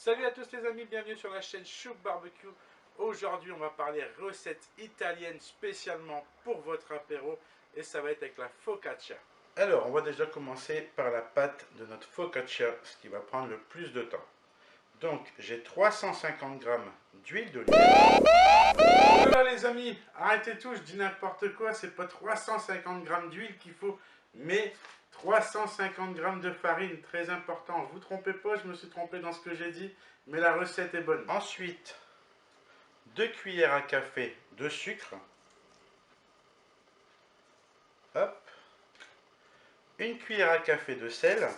Salut à tous les amis, bienvenue sur la chaîne Chouk Barbecue. Aujourd'hui on va parler recettes italiennes spécialement pour votre apéro et ça va être avec la focaccia. Alors on va déjà commencer par la pâte de notre focaccia, ce qui va prendre le plus de temps. Donc j'ai 350 g d'huile d'olive. Voilà les amis, arrêtez tout, je dis n'importe quoi, c'est pas 350 g d'huile qu'il faut, mais 350 g de farine, très important. Vous trompez pas, je me suis trompé dans ce que j'ai dit, mais la recette est bonne. Ensuite, 2 cuillères à café de sucre. Hop. 1 cuillère à café de sel.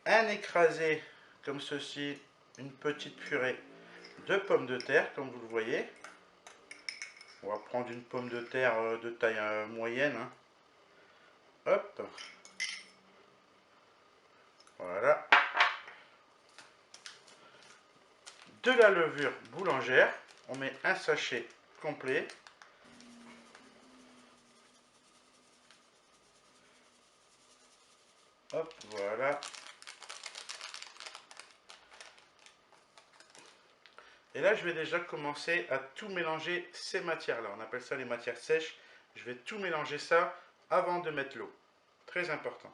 Un écrasé comme ceci, une petite purée de pommes de terre, comme vous le voyez. On va prendre une pomme de terre de taille moyenne. Hop. Voilà. De la levure boulangère. On met un sachet complet. Hop, voilà. Et là, je vais déjà commencer à tout mélanger ces matières-là. On appelle ça les matières sèches. Je vais tout mélanger ça avant de mettre l'eau. Très important.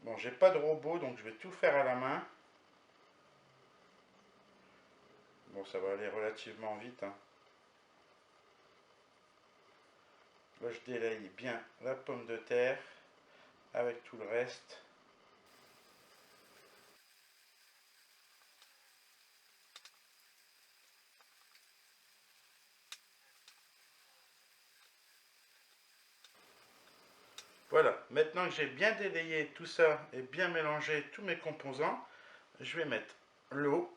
Bon, j'ai pas de robot, donc je vais tout faire à la main. Bon, ça va aller relativement vite. Là, je délaye bien la pomme de terre avec tout le reste. Voilà, maintenant que j'ai bien délayé tout ça et bien mélangé tous mes composants, je vais mettre l'eau.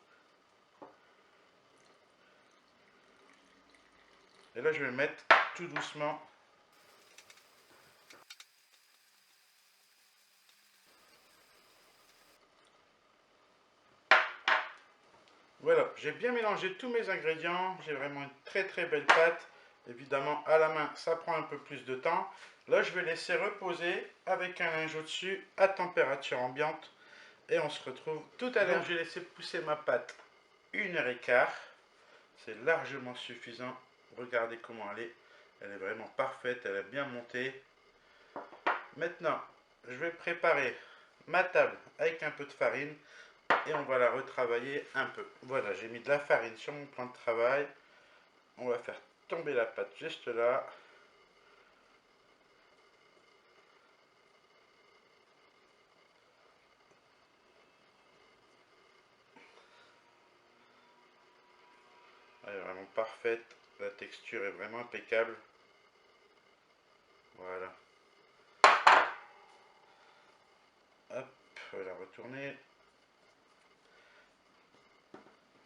Et là, je vais mettre tout doucement. Voilà, j'ai bien mélangé tous mes ingrédients. J'ai vraiment une très belle pâte. Évidemment, à la main, ça prend un peu plus de temps. Là, je vais laisser reposer avec un linge au-dessus à température ambiante. Et on se retrouve tout à l'heure. J'ai laissé pousser ma pâte 1h15. C'est largement suffisant. Regardez comment elle est. Elle est vraiment parfaite. Elle est bien montée. Maintenant, je vais préparer ma table avec un peu de farine. Et on va la retravailler un peu. Voilà, j'ai mis de la farine sur mon plan de travail. On va faire tomber la pâte juste là. Elle est vraiment parfaite. La texture est vraiment impeccable. Voilà. Hop, je vais la retourner.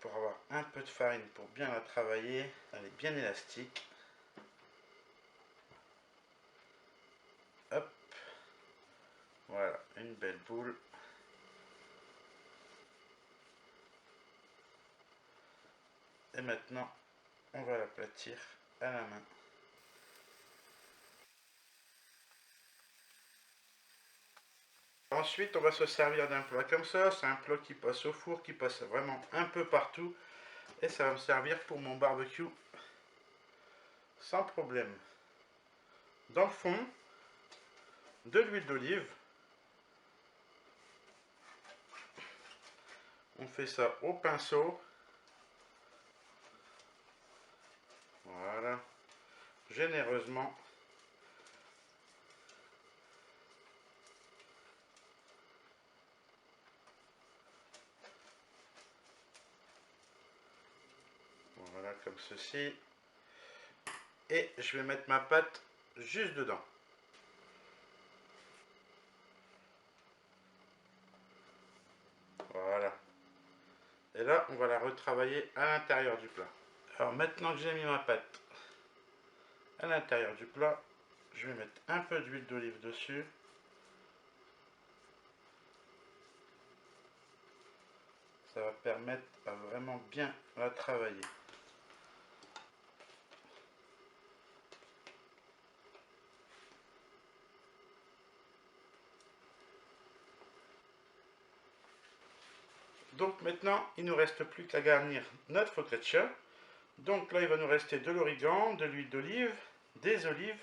Pour avoir un peu de farine pour bien la travailler. Elle est bien élastique. Hop. Voilà, une belle boule. Et maintenant, on va l'aplatir à la main. Ensuite, on va se servir d'un plat comme ça. C'est un plat qui passe au four, qui passe vraiment un peu partout. Et ça va me servir pour mon barbecue sans problème. Dans le fond, de l'huile d'olive. On fait ça au pinceau. Voilà. Généreusement. Voilà, comme ceci. Et je vais mettre ma pâte juste dedans. Voilà. Et là, on va la retravailler à l'intérieur du plat. Alors maintenant que j'ai mis ma pâte à l'intérieur du plat, je vais mettre un peu d'huile d'olive dessus. Ça va permettre à vraiment bien la travailler. Donc maintenant, il ne nous reste plus qu'à garnir notre focaccia. Donc là, il va nous rester de l'origan, de l'huile d'olive, des olives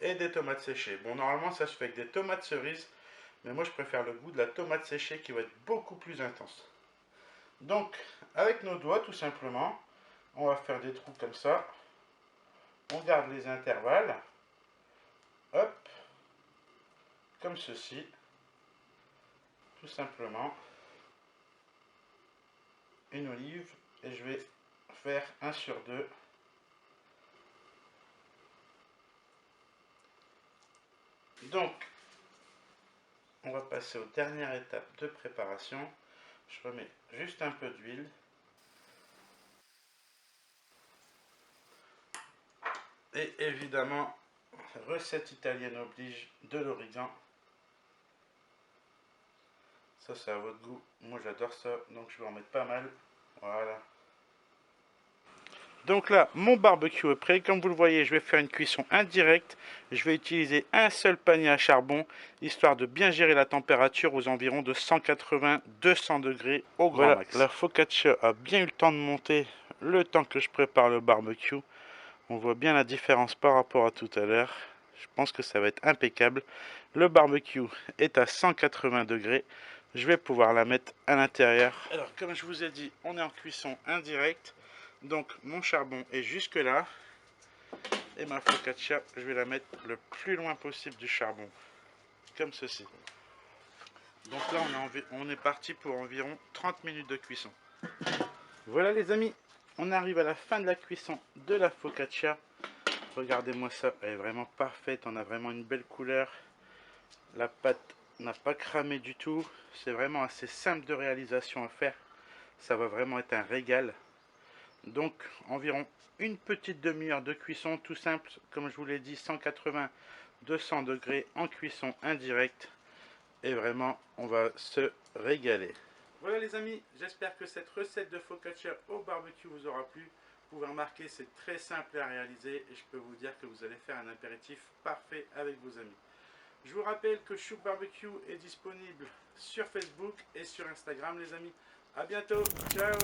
et des tomates séchées. Bon, normalement, ça se fait avec des tomates cerises, mais moi, je préfère le goût de la tomate séchée qui va être beaucoup plus intense. Donc, avec nos doigts, tout simplement, on va faire des trous comme ça. On garde les intervalles. Hop, comme ceci. Tout simplement. Une olive. Et je vais faire 1 sur 2. Donc, on va passer aux dernières étapes de préparation. Je remets juste un peu d'huile. Et évidemment, recette italienne oblige, de l'origan. Ça, c'est à votre goût. Moi, j'adore ça, donc je vais en mettre pas mal. Voilà. Donc là, mon barbecue est prêt. Comme vous le voyez, je vais faire une cuisson indirecte. Je vais utiliser un seul panier à charbon, histoire de bien gérer la température aux environs de 180-200 degrés au grand max. La focaccia a bien eu le temps de monter le temps que je prépare le barbecue. On voit bien la différence par rapport à tout à l'heure. Je pense que ça va être impeccable. Le barbecue est à 180 degrés. Je vais pouvoir la mettre à l'intérieur. Alors, comme je vous ai dit, on est en cuisson indirecte. Donc, mon charbon est jusque là. Et ma focaccia, je vais la mettre le plus loin possible du charbon. Comme ceci. Donc là, on est parti pour environ 30 minutes de cuisson. Voilà les amis, on arrive à la fin de la cuisson de la focaccia. Regardez-moi ça, elle est vraiment parfaite, on a vraiment une belle couleur. La pâte n'a pas cramé du tout, c'est vraiment assez simple de réalisation à faire. Ça va vraiment être un régal. Donc environ une petite demi-heure de cuisson, tout simple, comme je vous l'ai dit, 180-200 degrés en cuisson indirecte. Et vraiment, on va se régaler. Voilà les amis, j'espère que cette recette de focaccia au barbecue vous aura plu. Vous pouvez remarquer, c'est très simple à réaliser et je peux vous dire que vous allez faire un apéritif parfait avec vos amis. Je vous rappelle que Chouk Barbecue est disponible sur Facebook et sur Instagram les amis. A bientôt, ciao.